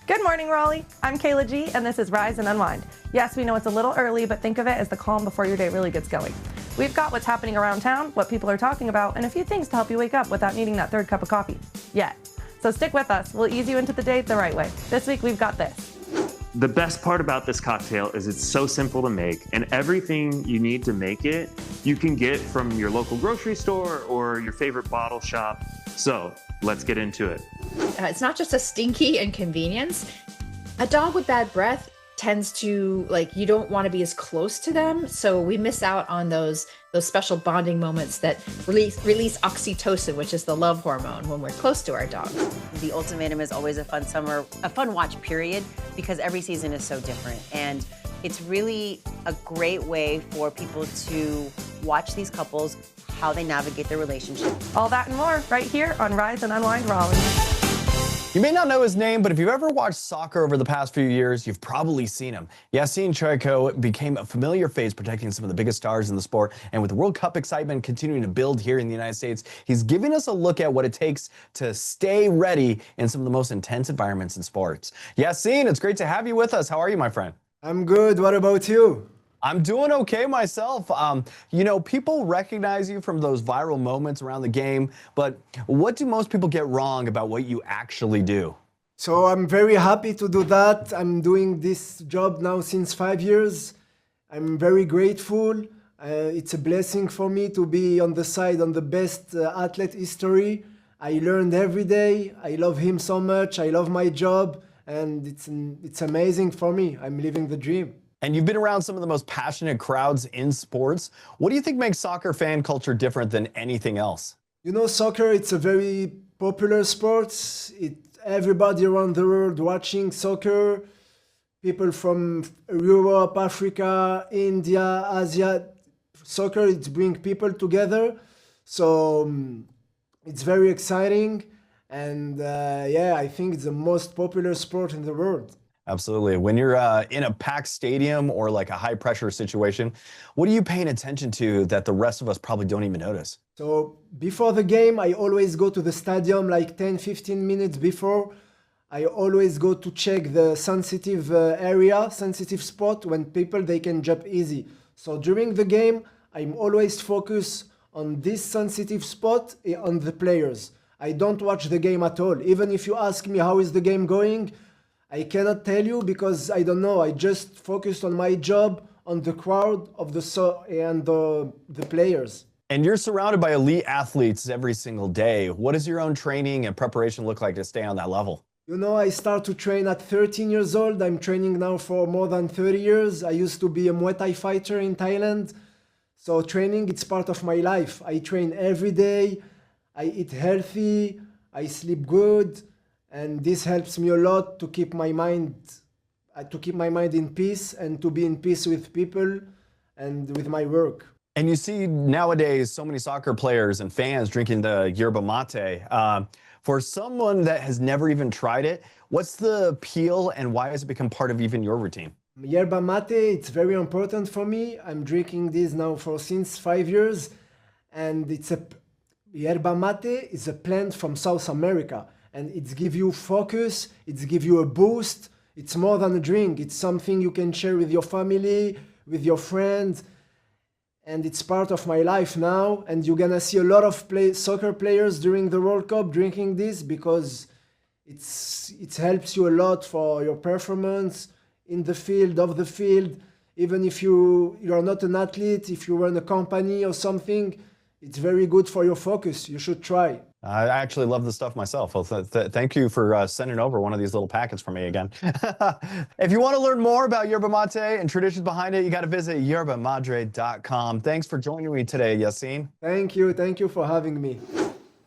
Good morning, Raleigh. I'm Kayla G, and this is Rise and Unwind. Yes, we know it's a little early, but think of it as the calm before your day really gets going. We've got what's happening around town, what people are talking about, and a few things to help you wake up without needing that third cup of coffee. Yet. So stick with us. We'll ease you into the day the right way. This week, we've got this. The best part about this cocktail is it's so simple to make, and everything you need to make it, you can get from your local grocery store or your favorite bottle shop. So let's get into it. It's not just a stinky inconvenience. A dog with bad breath tends to, you don't want to be as close to them. So we miss out on those special bonding moments that release oxytocin, which is the love hormone, when we're close to our dog. The ultimatum is always a fun watch period, because every season is so different. And it's really a great way for people to watch these couples, how they navigate their relationship. All that and more right here on Rise and Unwind Raleigh. You may not know his name, but if you've ever watched soccer over the past few years, you've probably seen him. Yassine Cheunko became a familiar face protecting some of the biggest stars in the sport, and with World Cup excitement continuing to build here in the United States, he's giving us a look at what it takes to stay ready in some of the most intense environments in sports. Yassine, it's great to have you with us. How are you, my friend? I'm good. What about you? I'm doing okay myself. People recognize you from those viral moments around the game, but what do most people get wrong about what you actually do? So I'm very happy to do that. I'm doing this job now since 5 years. I'm very grateful. It's a blessing for me to be on the best athlete history. I learned every day. I love him so much. I love my job, and it's amazing for me. I'm living the dream. And you've been around some of the most passionate crowds in sports. What do you think makes soccer fan culture different than anything else? You know, soccer, it's a very popular sport. Everybody around the world watching soccer. People from Europe, Africa, India, Asia. Soccer, it brings people together. So it's very exciting. And I think it's the most popular sport in the world. Absolutely. When you're in a packed stadium or like a high pressure situation, what are you paying attention to that the rest of us probably don't even notice? So before the game, I always go to the stadium like 10-15 minutes before. I always go to check the sensitive area, sensitive spot, when they can jump easy. So during the game, I'm always focused on this sensitive spot on the players. I don't watch the game at all. Even if you ask me how is the game going, I cannot tell you because I don't know. I just focused on my job, on the crowd and the players. And you're surrounded by elite athletes every single day. What does your own training and preparation look like to stay on that level? You know, I start to train at 13 years old. I'm training now for more than 30 years. I used to be a Muay Thai fighter in Thailand. So training, it's part of my life. I train every day. I eat healthy. I sleep good. And this helps me a lot to keep my mind in peace and to be in peace with people and with my work. And you see nowadays so many soccer players and fans drinking the yerba mate. For someone that has never even tried it, what's the appeal and why has it become part of even your routine? Yerba mate, it's very important for me. I'm drinking this now since 5 years. And yerba mate is a plant from South America. And it gives you focus, it gives you a boost. It's more than a drink. It's something you can share with your family, with your friends. And it's part of my life now. And you're gonna see a lot of soccer players during the World Cup drinking this because it helps you a lot for your performance in the field, off the field. Even if you're not an athlete, if you run a company or something, it's very good for your focus. You should try. I actually love this stuff myself. Well, thank you for sending over one of these little packets for me again. If you want to learn more about yerba mate and traditions behind it, you got to visit yerbamadre.com. Thanks for joining me today, Yassine. Thank you. Thank you for having me.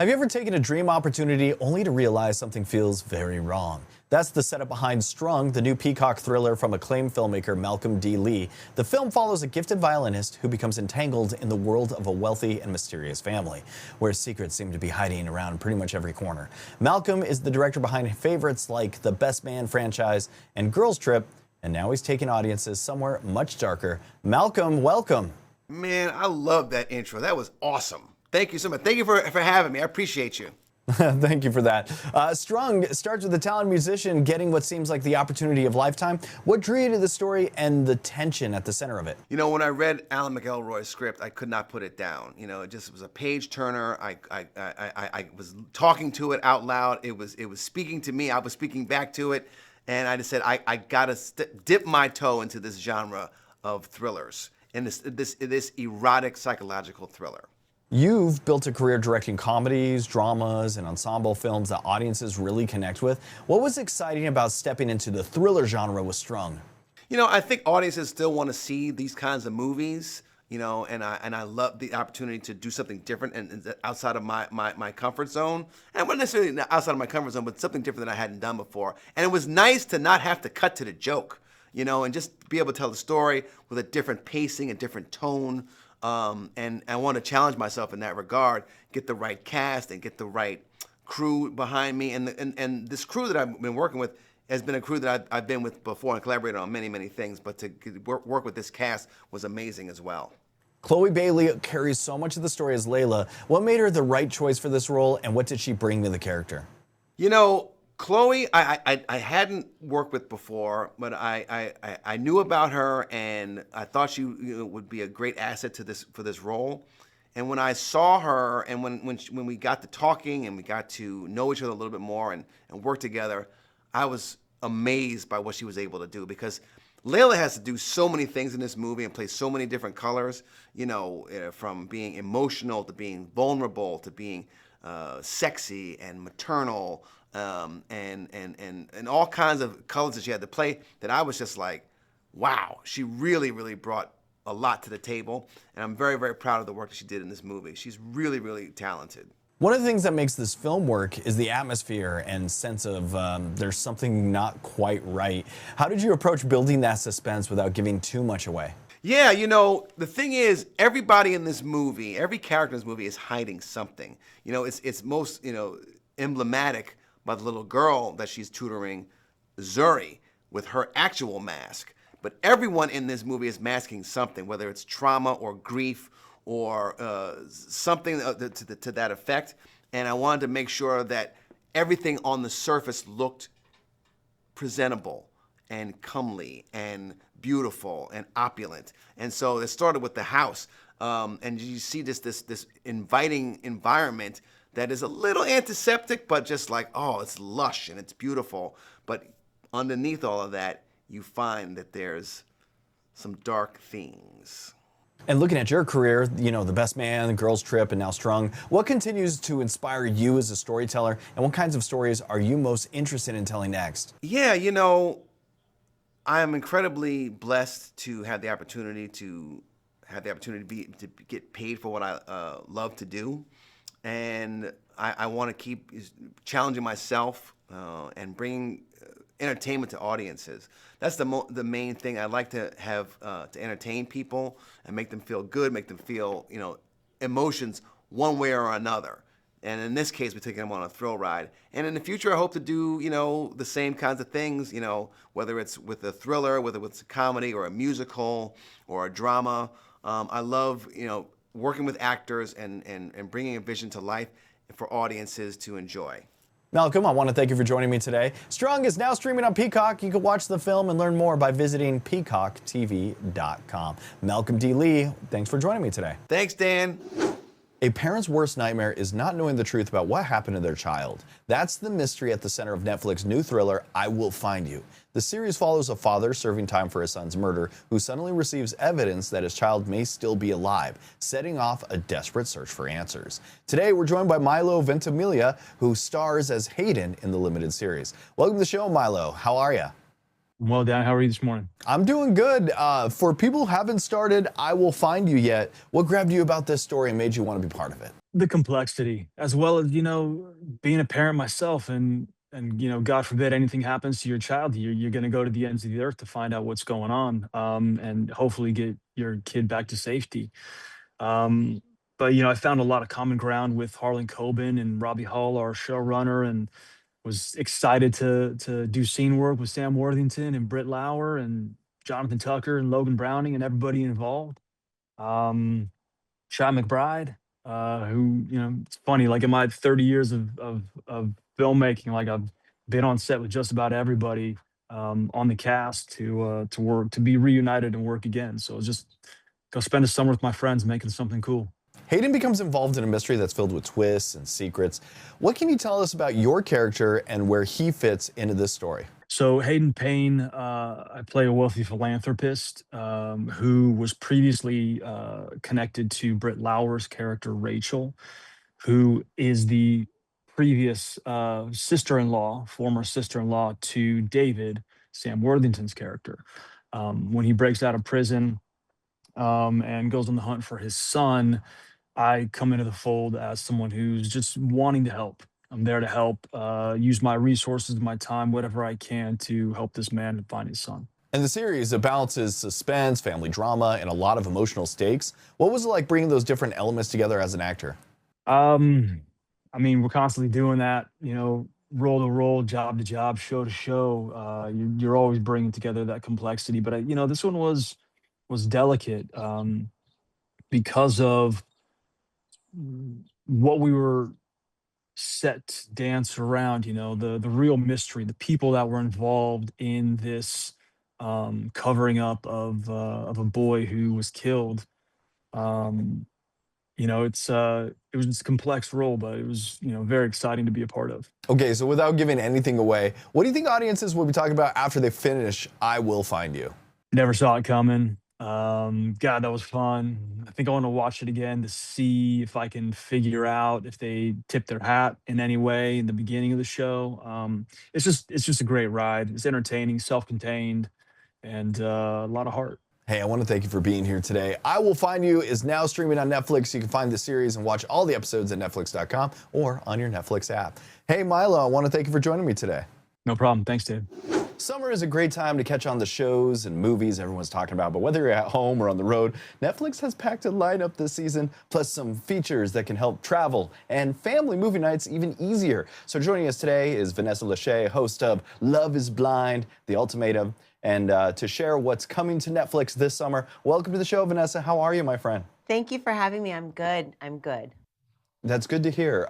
Have you ever taken a dream opportunity only to realize something feels very wrong? That's the setup behind Strung, the new Peacock thriller from acclaimed filmmaker Malcolm D. The film follows a gifted violinist who becomes entangled in the world of a wealthy and mysterious family, where secrets seem to be hiding around pretty much every corner. Malcolm is the director behind favorites like the Best Man franchise and Girls Trip, and now he's taking audiences somewhere much darker. Malcolm, welcome. Man, I love that intro. That was awesome. Thank you so much. Thank you for having me. I appreciate you. Thank you for that. Strung starts with a talented musician getting what seems like the opportunity of lifetime. What drew you to the story and the tension at the center of it? You know, when I read Alan McElroy's script, I could not put it down. You know, it just was a page turner. I was talking to it out loud. It was speaking to me. I was speaking back to it, and I just said I gotta dip my toe into this genre of thrillers and this erotic psychological thriller. You've built a career directing comedies, dramas, and ensemble films that audiences really connect with. What was exciting about stepping into the thriller genre with Strung? You know, I think audiences still want to see these kinds of movies, you know, and I love the opportunity to do something different and outside of my comfort zone. And not necessarily outside of my comfort zone, but something different that I hadn't done before. And it was nice to not have to cut to the joke, you know, and just be able to tell the story with a different pacing, a different tone. And I want to challenge myself in that regard, get the right cast and get the right crew behind me. And this crew that I've been working with has been a crew that I've been with before and collaborated on many, many things. But to work with this cast was amazing as well. Chloe Bailey carries so much of the story as Layla. What made her the right choice for this role, and what did she bring to the character? You know, Chloe, I hadn't worked with before, but I knew about her, and I thought she would be a great asset to for this role. And when I saw her, and when we got to talking and we got to know each other a little bit more and work together, I was amazed by what she was able to do, because Layla has to do so many things in this movie and play so many different colors, you know, from being emotional to being vulnerable to being sexy and maternal. And all kinds of colors that she had to play, that I was just like, wow, she really, really brought a lot to the table. And I'm very, very proud of the work that she did in this movie. She's really, really talented. One of the things that makes this film work is the atmosphere and sense of there's something not quite right. How did you approach building that suspense without giving too much away? Yeah, you know, the thing is, everybody in this movie, every character in this movie is hiding something. You know, it's most, you know, emblematic by the little girl that she's tutoring, Zuri, with her actual mask. But everyone in this movie is masking something, whether it's trauma or grief or something to that effect. And I wanted to make sure that everything on the surface looked presentable and comely and beautiful and opulent. And so it started with the house. And you see this inviting environment that is a little antiseptic, but just like, oh, it's lush and it's beautiful. But underneath all of that, you find that there's some dark things. And looking at your career, you know, The Best Man, Girls Trip, and now Strung, what continues to inspire you as a storyteller, and what kinds of stories are you most interested in telling next? Yeah, you know, I am incredibly blessed to have the opportunity to get paid for what I love to do. And I want to keep challenging myself and bringing entertainment to audiences. That's the main thing. I like to have to entertain people and make them feel good, make them feel, you know, emotions one way or another. And in this case, we're taking them on a thrill ride. And in the future, I hope to do, you know, the same kinds of things, you know, whether it's with a thriller, whether it's a comedy or a musical or a drama. I love, you know, working with actors and bringing a vision to life for audiences to enjoy. Malcolm, I want to thank you for joining me today. Strung is now streaming on Peacock. You can watch the film and learn more by visiting peacocktv.com. Malcolm D. Lee, thanks for joining me today. Thanks, Dan. A parent's worst nightmare is not knowing the truth about what happened to their child. That's the mystery at the center of Netflix's new thriller, I Will Find You. The series follows a father serving time for his son's murder who suddenly receives evidence that his child may still be alive, setting off a desperate search for answers. Today, we're joined by Milo Ventimiglia, who stars as Hayden in the limited series. Welcome to the show, Milo. How are you? Well, Dan, how are you this morning? I'm doing good. For people who haven't started I Will Find You yet, what grabbed you about this story and made you want to be part of it? The complexity, as well as, you know, being a parent myself and you know, God forbid anything happens to your child, you're going to go to the ends of the earth to find out what's going on and hopefully get your kid back to safety. But, you know, I found a lot of common ground with Harlan Coben and Robbie Hull, our showrunner, and was excited to do scene work with Sam Worthington and Britt Lauer and Jonathan Tucker and Logan Browning and everybody involved. Shot McBride, who, it's funny, like in my 30 years of filmmaking, like I've been on set with just about everybody on the cast to work, to be reunited and work again. So just go spend a summer with my friends making something cool. Hayden becomes involved in a mystery that's filled with twists and secrets. What can you tell us about your character and where he fits into this story? So Hayden Payne, I play a wealthy philanthropist who was previously connected to Britt Lauer's character Rachel, who is the previous sister-in-law, former sister-in-law to David, Sam Worthington's character. When he breaks out of prison and goes on the hunt for his son, I come into the fold as someone who's just wanting to help. I'm there to help, use my resources, my time, whatever I can to help this man find his son. And the series, it balances suspense, family drama, and a lot of emotional stakes. What was it like bringing those different elements together as an actor? I mean, we're constantly doing that, role to role, job to job, show to show. You're always bringing together that complexity. But, this one was delicate because of what we were set to dance around, the real mystery, the people that were involved in this covering up of a boy who was killed. It was just a complex role, but it was, very exciting to be a part of. Okay, so without giving anything away, what do you think audiences will be talking about after they finish I Will Find You? Never saw it coming. God, that was fun. I think I want to watch it again to see if I can figure out if they tipped their hat in any way in the beginning of the show. It's just a great ride. It's entertaining, self-contained, and a lot of heart. Hey, I want to thank you for being here today. I Will Find You is now streaming on Netflix. You can find the series and watch all the episodes at netflix.com or on your Netflix app. Hey, Milo, I want to thank you for joining me today. No problem. Thanks, Dave. Summer is a great time to catch on the shows and movies everyone's talking about, but whether you're at home or on the road, Netflix has packed a lineup this season, plus some features that can help travel and family movie nights even easier. So joining us today is Vanessa Lachey, host of Love is Blind, The Ultimatum, and to share what's coming to Netflix this summer. Welcome to the show, Vanessa. How are you, my friend? Thank you for having me. I'm good. That's good to hear.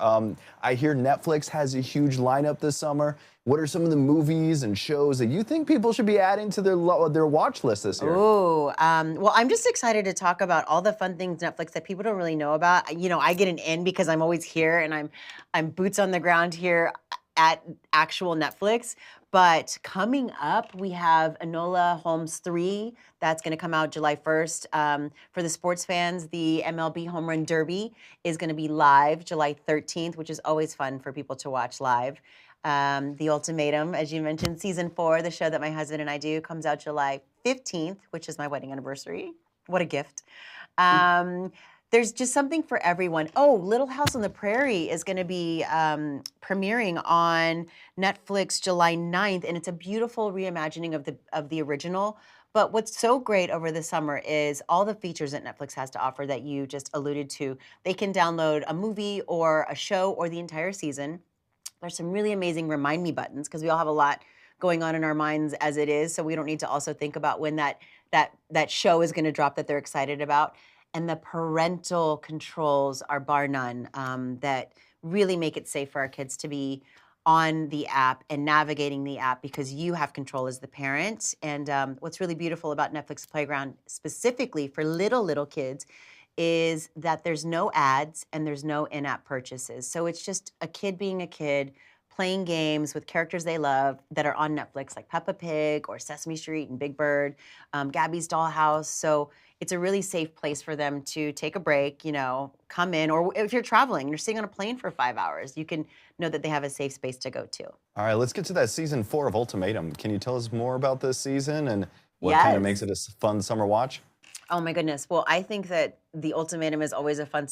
I hear Netflix has a huge lineup this summer. What are some of the movies and shows that you think people should be adding to their watch list this year? Ooh, well, I'm just excited to talk about all the fun things Netflix that people don't really know about. I get an in because I'm always here and I'm boots on the ground here at actual Netflix. But coming up, we have Enola Holmes 3. That's going to come out July 1st. For the sports fans, the MLB Home Run Derby is going to be live July 13th, which is always fun for people to watch live. The Ultimatum, as you mentioned, season 4, the show that my husband and I do, comes out July 15th, which is my wedding anniversary. What a gift. There's just something for everyone. Oh, Little House on the Prairie is going to be premiering on Netflix July 9th, and it's a beautiful reimagining of the original. But what's so great over the summer is all the features that Netflix has to offer that you just alluded to. They can download a movie or a show or the entire season. There's some really amazing remind me buttons because we all have a lot going on in our minds as it is, so we don't need to also think about when that show is going to drop that they're excited about. And the parental controls are bar none that really make it safe for our kids to be on the app and navigating the app because you have control as the parent. And what's really beautiful about Netflix Playground specifically for little kids is that there's no ads and there's no in-app purchases. So it's just a kid being a kid, playing games with characters they love that are on Netflix, like Peppa Pig or Sesame Street and Big Bird, Gabby's Dollhouse. So it's a really safe place for them to take a break, come in, or if you're traveling, you're sitting on a plane for 5 hours, you can know that they have a safe space to go to. All right, let's get to that season 4 of Ultimatum. Can you tell us more about this season and what kind of makes it a fun summer watch? Oh my goodness. Well, I think that The Ultimatum is always a fun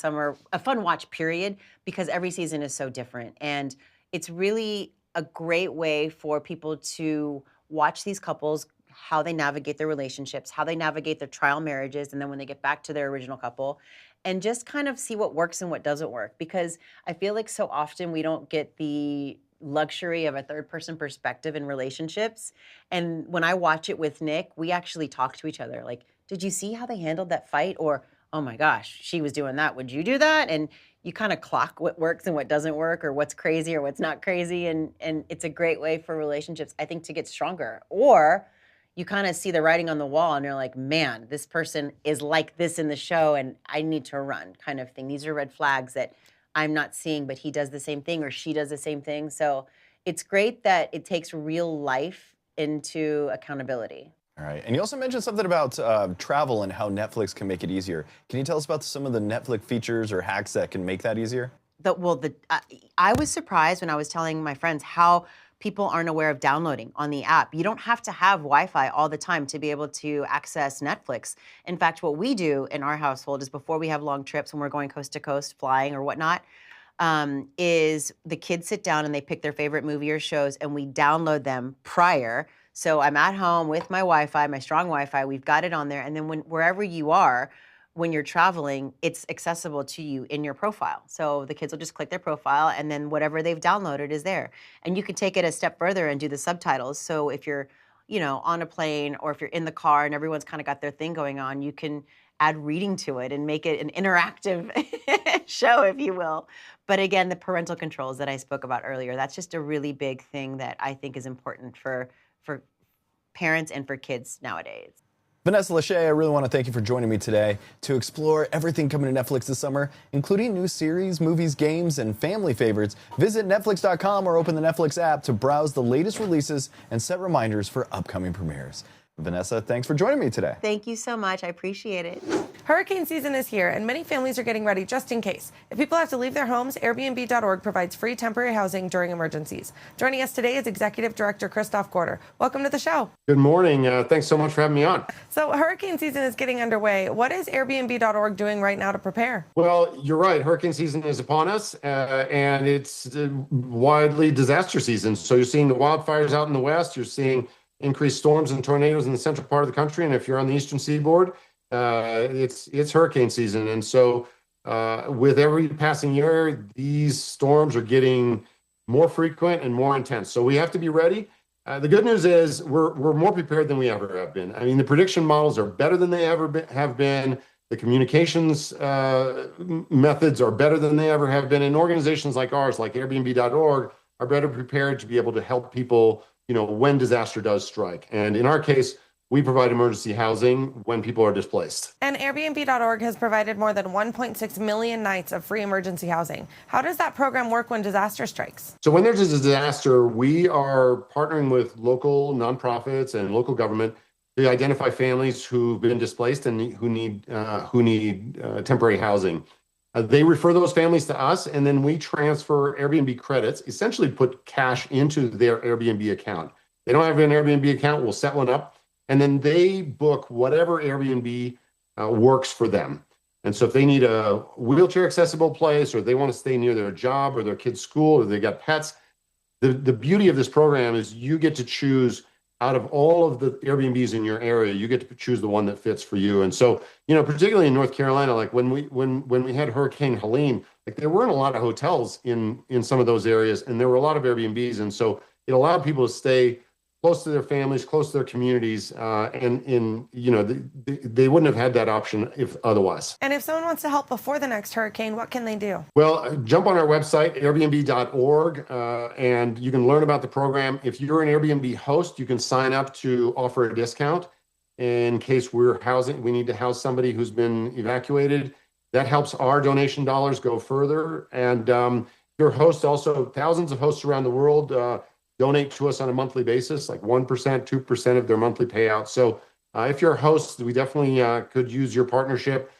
watch period because every season is so different. And it's really a great way for people to watch these couples, how they navigate their relationships, how they navigate their trial marriages, and then when they get back to their original couple, and just kind of see what works and what doesn't work. Because I feel like so often we don't get the luxury of a third-person perspective in relationships. And when I watch it with Nick, we actually talk to each other like, did you see how they handled that fight? Or, oh my gosh, she was doing that. Would you do that? And you kind of clock what works and what doesn't work, or what's crazy or what's not crazy. And it's a great way for relationships, I think, to get stronger. Or you kind of see the writing on the wall and you're like, man, this person is like this in the show and I need to run, kind of thing. These are red flags that I'm not seeing, but he does the same thing or she does the same thing. So it's great that it takes real life into accountability. All right. And you also mentioned something about travel and how Netflix can make it easier. Can you tell us about some of the Netflix features or hacks that can make that easier? I was surprised when I was telling my friends how people aren't aware of downloading on the app. You don't have to have Wi-Fi all the time to be able to access Netflix. In fact, what we do in our household is before we have long trips when we're going coast to coast, flying or whatnot, is the kids sit down and they pick their favorite movie or shows and we download them prior. So I'm at home with my Wi-Fi, my strong Wi-Fi, we've got it on there. And then wherever you are, when you're traveling, it's accessible to you in your profile. So the kids will just click their profile and then whatever they've downloaded is there. And you can take it a step further and do the subtitles. So if you're, on a plane or if you're in the car and everyone's kind of got their thing going on, you can add reading to it and make it an interactive show, if you will. But again, the parental controls that I spoke about earlier, that's just a really big thing that I think is important for parents and for kids nowadays. Vanessa Lachey, I really want to thank you for joining me today to explore everything coming to Netflix this summer, including new series, movies, games, and family favorites. Visit Netflix.com or open the Netflix app to browse the latest releases and set reminders for upcoming premieres. Vanessa, thanks for joining me today. Thank you so much. I appreciate it. Hurricane season is here, and many families are getting ready just in case. If people have to leave their homes, Airbnb.org provides free temporary housing during emergencies. Joining us today is Executive Director Christoph Gorder. Welcome to the show. Good morning. Thanks so much for having me on. So hurricane season is getting underway. What is Airbnb.org doing right now to prepare? Well, you're right. Hurricane season is upon us, and it's widely disaster season. So you're seeing the wildfires out in the west. You're seeing increased storms and tornadoes in the central part of the country. And if you're on the eastern seaboard, it's hurricane season. And so with every passing year, these storms are getting more frequent and more intense. So we have to be ready. The good news is we're more prepared than we ever have been. I mean, the prediction models are better than they ever have been. The communications methods are better than they ever have been. And organizations like ours, like Airbnb.org, are better prepared to be able to help people when disaster does strike. And in our case, we provide emergency housing when people are displaced. And Airbnb.org has provided more than 1.6 million nights of free emergency housing. How does that program work when disaster strikes? So when there's a disaster, we are partnering with local nonprofits and local government to identify families who've been displaced and who need temporary housing. They refer those families to us, and then we transfer Airbnb credits, essentially put cash into their Airbnb account. They don't have an Airbnb account, we'll set one up, and then they book whatever Airbnb works for them. And so if they need a wheelchair accessible place, or they want to stay near their job or their kid's school, or they got pets, the beauty of this program is you get to choose out of all of the Airbnbs in your area, you get to choose the one that fits for you. And so, particularly in North Carolina, like when we had Hurricane Helene, like there weren't a lot of hotels in some of those areas, and there were a lot of Airbnbs. And so it allowed people to stay close to their families, close to their communities, they wouldn't have had that option if otherwise. And if someone wants to help before the next hurricane, what can they do? Well, jump on our website, airbnb.org, and you can learn about the program. If you're an Airbnb host, you can sign up to offer a discount in case we need to house somebody who's been evacuated. That helps our donation dollars go further. And your host, also thousands of hosts around the world, donate to us on a monthly basis, like 1%, 2% of their monthly payout. So if you're a host, we definitely could use your partnership.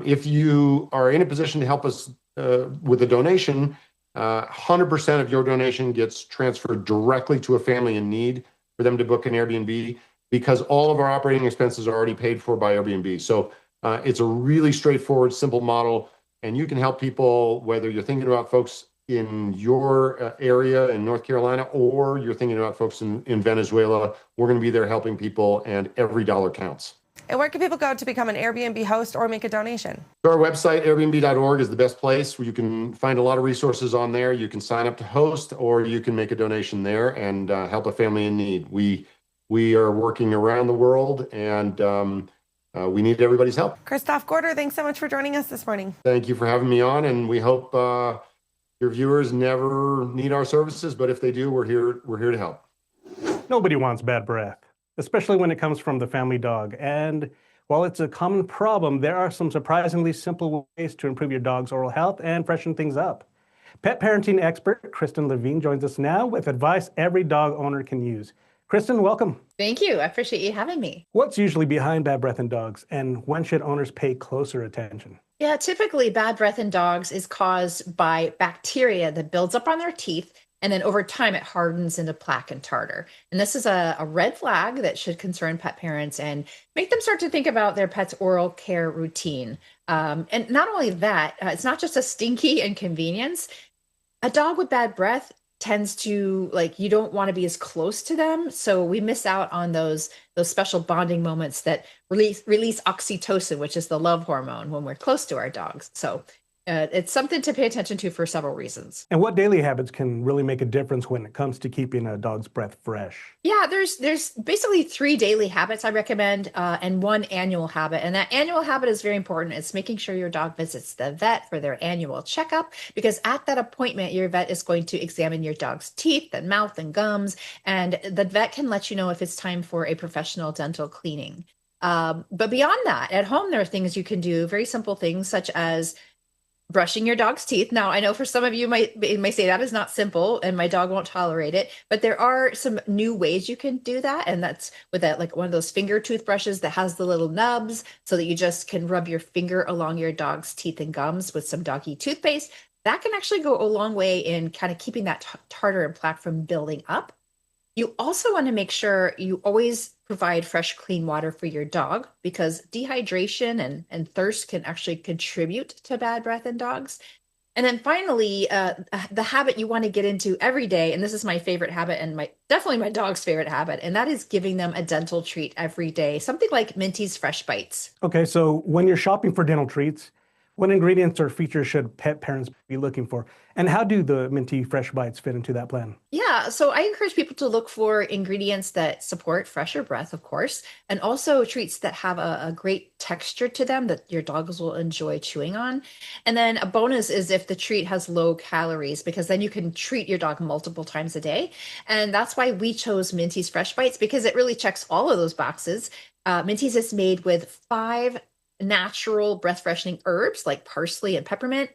If you are in a position to help us with a donation, 100% of your donation gets transferred directly to a family in need for them to book an Airbnb, because all of our operating expenses are already paid for by Airbnb. So it's a really straightforward, simple model, and you can help people, whether you're thinking about folks in your area in North Carolina, or you're thinking about folks in Venezuela. We're going to be there helping people, and every dollar counts. And where can people go to become an Airbnb host or make a donation? Our website, airbnb.org, is the best place where you can find a lot of resources on there. You can sign up to host, or you can make a donation there and help a family in need. We are working around the world, and we need everybody's help. Christoph, Gorder, thanks so much for joining us this morning. Thank you for having me on, and we hope your viewers never need our services, but if they do, we're here to help. Nobody wants bad breath, especially when it comes from the family dog. And while it's a common problem, there are some surprisingly simple ways to improve your dog's oral health and freshen things up. Pet parenting expert Kristen Levine joins us now with advice every dog owner can use. Kristen, welcome. Thank you. I appreciate you having me. What's usually behind bad breath in dogs, and when should owners pay closer attention? Yeah, typically bad breath in dogs is caused by bacteria that builds up on their teeth, and then over time it hardens into plaque and tartar. And this is a red flag that should concern pet parents and make them start to think about their pet's oral care routine. And not only that, it's not just a stinky inconvenience. A dog with bad breath tends to, like, you don't want to be as close to them. So we miss out on those special bonding moments that release oxytocin, which is the love hormone, when we're close to our dogs. So it's something to pay attention to for several reasons. And what daily habits can really make a difference when it comes to keeping a dog's breath fresh? Yeah, there's basically 3 daily habits I recommend and 1 annual habit. And that annual habit is very important. It's making sure your dog visits the vet for their annual checkup, because at that appointment, your vet is going to examine your dog's teeth and mouth and gums. And the vet can let you know if it's time for a professional dental cleaning. But beyond that, at home, there are things you can do, very simple things such as brushing your dog's teeth. Now, I know for some of you might say that is not simple and my dog won't tolerate it, but there are some new ways you can do that. And that's with like one of those finger toothbrushes that has the little nubs so that you just can rub your finger along your dog's teeth and gums with some doggy toothpaste. That can actually go a long way in kind of keeping that tartar and plaque from building up. You also want to make sure you always provide fresh, clean water for your dog, because dehydration and thirst can actually contribute to bad breath in dogs. And then finally, the habit you want to get into every day, and this is my favorite habit and definitely my dog's favorite habit, and that is giving them a dental treat every day, something like Minty's Fresh Bites. Okay, so when you're shopping for dental treats, what ingredients or features should pet parents be looking for? And how do the Minty Fresh Bites fit into that plan? Yeah, so I encourage people to look for ingredients that support fresher breath, of course, and also treats that have a great texture to them that your dogs will enjoy chewing on. And then a bonus is if the treat has low calories, because then you can treat your dog multiple times a day. And that's why we chose Minty's Fresh Bites, because it really checks all of those boxes. Minty's is made with 5 natural breath freshening herbs like parsley and peppermint.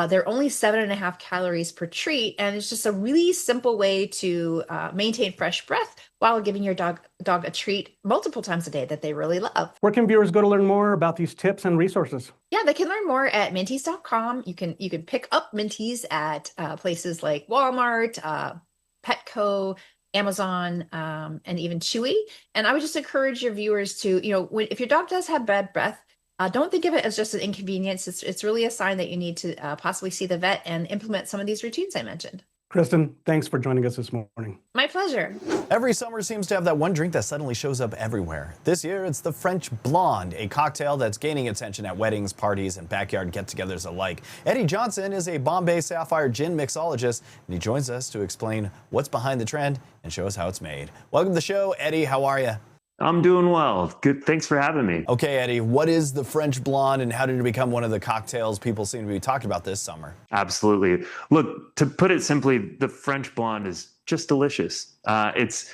They're only 7.5 calories per treat, and it's just a really simple way to maintain fresh breath while giving your dog a treat multiple times a day that they really love. Where can viewers go to learn more about these tips and resources? Yeah, they can learn more at Minties.com. You can pick up Minties at places like Walmart, Petco, Amazon, and even Chewy. And I would just encourage your viewers to, if your dog does have bad breath, don't think of it as just an inconvenience. It's really a sign that you need to possibly see the vet and implement some of these routines I mentioned. Kristen, thanks for joining us this morning. My pleasure. Every summer seems to have that one drink that suddenly shows up everywhere. This year, it's the French Blonde, a cocktail that's gaining attention at weddings, parties, and backyard get-togethers alike. Eddie Johnson is a Bombay Sapphire gin mixologist, and he joins us to explain what's behind the trend and show us how it's made. Welcome to the show, Eddie. How are you? I'm doing well. Good. Thanks for having me. Okay, Eddie, what is the French Blonde and how did it become one of the cocktails people seem to be talking about this summer? Absolutely. Look, to put it simply, the French Blonde is just delicious. It's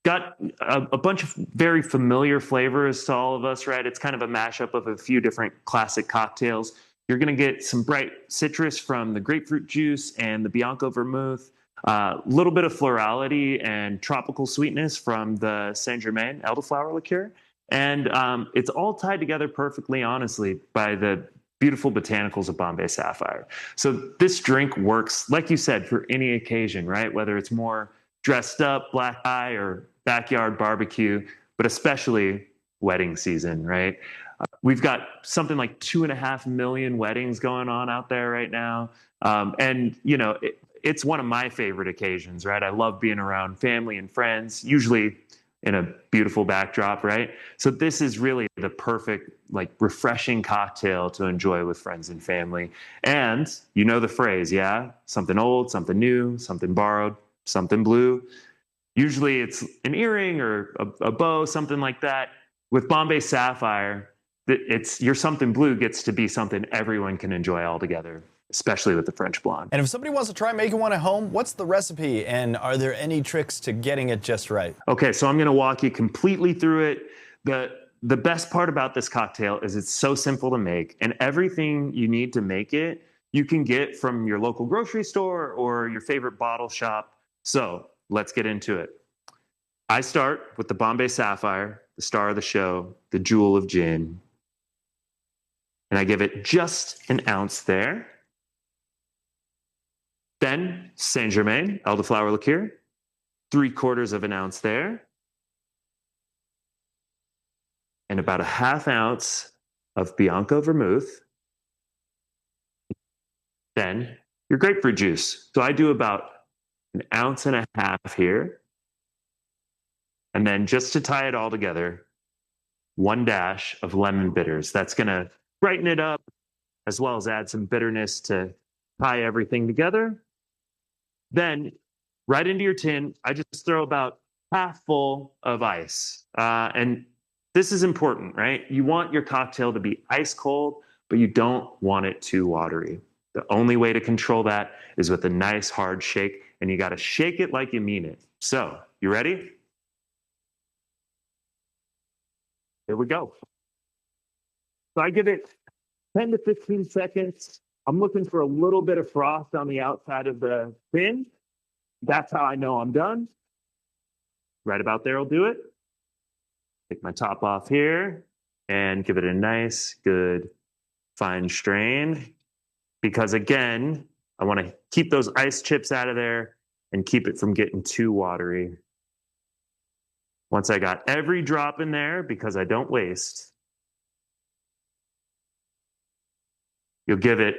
got a bunch of very familiar flavors to all of us, right? It's kind of a mashup of a few different classic cocktails. You're going to get some bright citrus from the grapefruit juice and the Bianco vermouth. A little bit of florality and tropical sweetness from the Saint Germain elderflower liqueur. And it's all tied together perfectly, honestly, by the beautiful botanicals of Bombay Sapphire. So this drink works, like you said, for any occasion, right? Whether it's more dressed up, black tie, or backyard barbecue, but especially wedding season, right? We've got something like 2.5 million weddings going on out there right now. And, it's one of my favorite occasions, right? I love being around family and friends, usually in a beautiful backdrop, right? So this is really the perfect, refreshing cocktail to enjoy with friends and family. And you know the phrase, yeah? Something old, something new, something borrowed, something blue. Usually it's an earring or a bow, something like that. With Bombay Sapphire, your something blue gets to be something everyone can enjoy all together, especially with the French Blonde. And if somebody wants to try making one at home, what's the recipe? And are there any tricks to getting it just right? Okay, so I'm gonna walk you completely through it. The best part about this cocktail is it's so simple to make, and everything you need to make it, you can get from your local grocery store or your favorite bottle shop. So let's get into it. I start with the Bombay Sapphire, the star of the show, the jewel of gin. And I give it just an ounce there. Then Saint Germain, elderflower liqueur, 3/4 of an ounce there. And about a 1/2 ounce of Bianco vermouth. Then your grapefruit juice. So I do about 1.5 ounces here. And then just to tie it all together, 1 dash of lemon bitters. That's gonna brighten it up, as well as add some bitterness to tie everything together. Then right into your tin, I just throw about half full of ice. And this is important, right? You want your cocktail to be ice cold, but you don't want it too watery. The only way to control that is with a nice hard shake, and you gotta shake it like you mean it. So, you ready? Here we go. So I give it 10 to 15 seconds. I'm looking for a little bit of frost on the outside of the tin. That's how I know I'm done. Right about there will do it. Take my top off here and give it a nice, good, fine strain. Because again, I want to keep those ice chips out of there and keep it from getting too watery. Once I got every drop in there, because I don't waste, you'll give it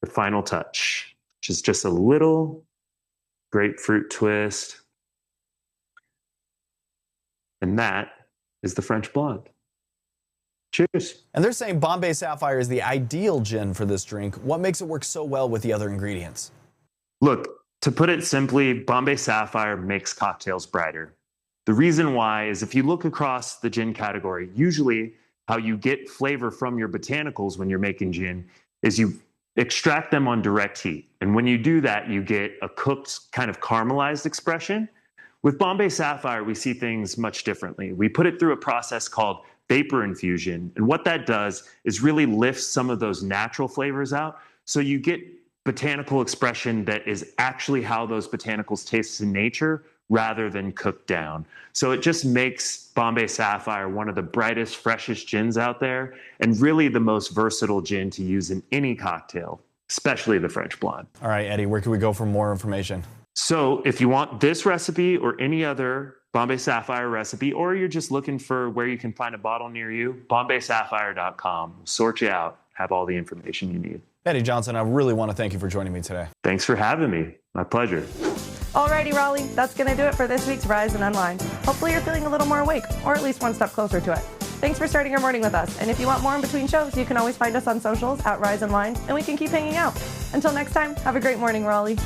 the final touch, which is just a little grapefruit twist. And that is the French Blonde. Cheers. And they're saying Bombay Sapphire is the ideal gin for this drink. What makes it work so well with the other ingredients? Look, to put it simply, Bombay Sapphire makes cocktails brighter. The reason why is if you look across the gin category, usually how you get flavor from your botanicals when you're making gin is you extract them on direct heat. And when you do that, you get a cooked kind of caramelized expression. With Bombay Sapphire, we see things much differently. We put it through a process called vapor infusion. And what that does is really lifts some of those natural flavors out. So you get botanical expression that is actually how those botanicals taste in nature rather than cooked down. So it just makes Bombay Sapphire one of the brightest, freshest gins out there, and really the most versatile gin to use in any cocktail, especially the French Blonde. All right, Eddie, where can we go for more information? So if you want this recipe or any other Bombay Sapphire recipe, or you're just looking for where you can find a bottle near you, bombaysapphire.com. We'll sort you out, have all the information you need. Eddie Johnson, I really want to thank you for joining me today. Thanks for having me. My pleasure. Alrighty, Raleigh, that's going to do it for this week's Rise and Unwind. Hopefully you're feeling a little more awake, or at least one step closer to it. Thanks for starting your morning with us. And if you want more in between shows, you can always find us on socials at Rise Unwind, and we can keep hanging out. Until next time, have a great morning, Raleigh.